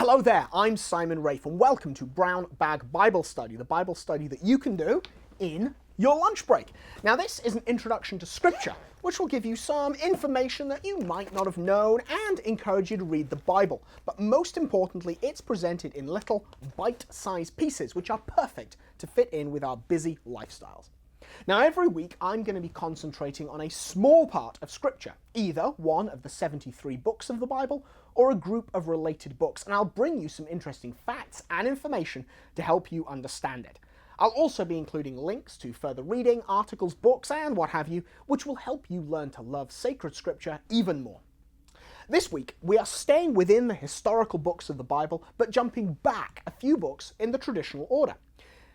Hello there, I'm Simon Rafe and welcome to Brown Bag Bible Study, the Bible study that you can do in your lunch break. Now this is an introduction to Scripture, which will give you some information that you might not have known and encourage you to read the Bible. But most importantly, it's presented in little bite-sized pieces, which are perfect to fit in with our busy lifestyles. Now every week I'm going to be concentrating on a small part of Scripture, either one of the 73 books of the Bible or a group of related books, and I'll bring you some interesting facts and information to help you understand it. I'll also be including links to further reading, articles, books, and what have you, which will help you learn to love sacred Scripture even more. This week, we are staying within the historical books of the Bible, but jumping back a few books in the traditional order.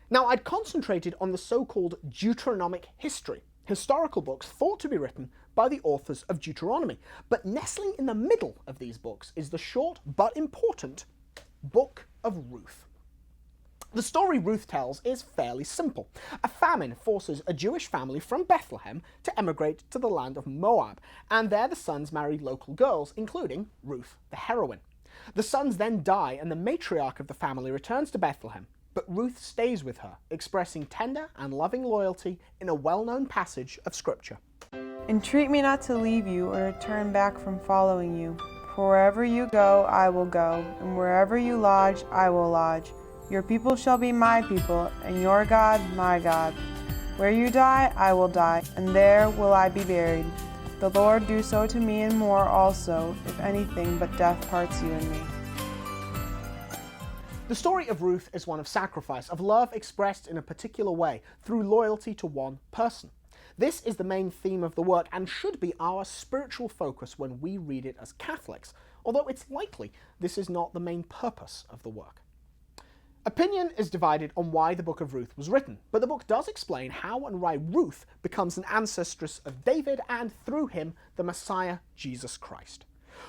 Now, I'd concentrated on the so-called Deuteronomic history, historical books thought to be written by the authors of Deuteronomy. But nestling in the middle of these books is the short but important Book of Ruth. The story Ruth tells is fairly simple. A famine forces a Jewish family from Bethlehem to emigrate to the land of Moab, and there the sons marry local girls, including Ruth, the heroine. The sons then die, and the matriarch of the family returns to Bethlehem. But Ruth stays with her, expressing tender and loving loyalty in a well-known passage of Scripture. Entreat me not to leave you or to turn back from following you. For wherever you go, I will go, and wherever you lodge, I will lodge. Your people shall be my people, and your God, my God. Where you die, I will die, and there will I be buried. The Lord do so to me and more also, if anything but death parts you and me. The story of Ruth is one of sacrifice, of love expressed in a particular way, through loyalty to one person. This is the main theme of the work and should be our spiritual focus when we read it as Catholics, although it's likely this is not the main purpose of the work. Opinion is divided on why the Book of Ruth was written, but the book does explain how and why Ruth becomes an ancestress of David and through him the Messiah, Jesus Christ.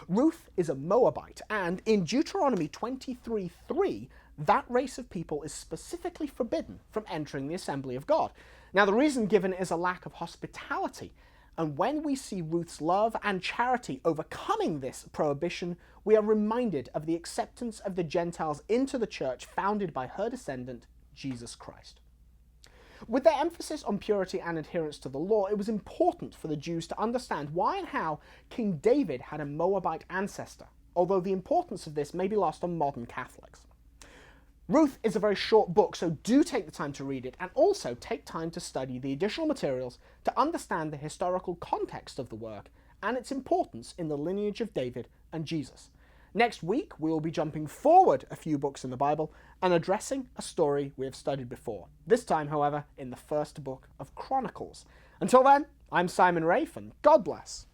Ruth is a Moabite, and in Deuteronomy 23:3, that race of people is specifically forbidden from entering the assembly of God. Now, the reason given is a lack of hospitality, and when we see Ruth's love and charity overcoming this prohibition, we are reminded of the acceptance of the Gentiles into the church founded by her descendant, Jesus Christ. With their emphasis on purity and adherence to the law, it was important for the Jews to understand why and how King David had a Moabite ancestor, although the importance of this may be lost on modern Catholics. Ruth is a very short book, so do take the time to read it, and also take time to study the additional materials to understand the historical context of the work and its importance in the lineage of David and Jesus. Next week, we will be jumping forward a few books in the Bible and addressing a story we have studied before. This time, however, in the first book of Chronicles. Until then, I'm Simon Rafe, and God bless.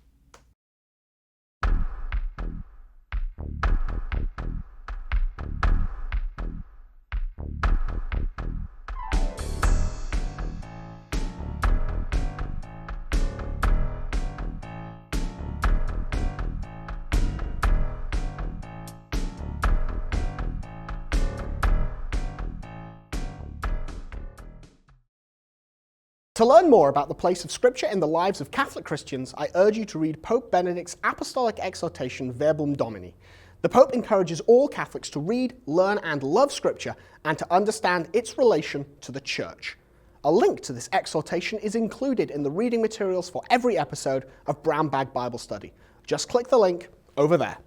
To learn more about the place of Scripture in the lives of Catholic Christians, I urge you to read Pope Benedict's apostolic exhortation Verbum Domini. The Pope encourages all Catholics to read, learn, and love Scripture and to understand its relation to the Church. A link to this exhortation is included in the reading materials for every episode of Brown Bag Bible Study. Just click the link over there.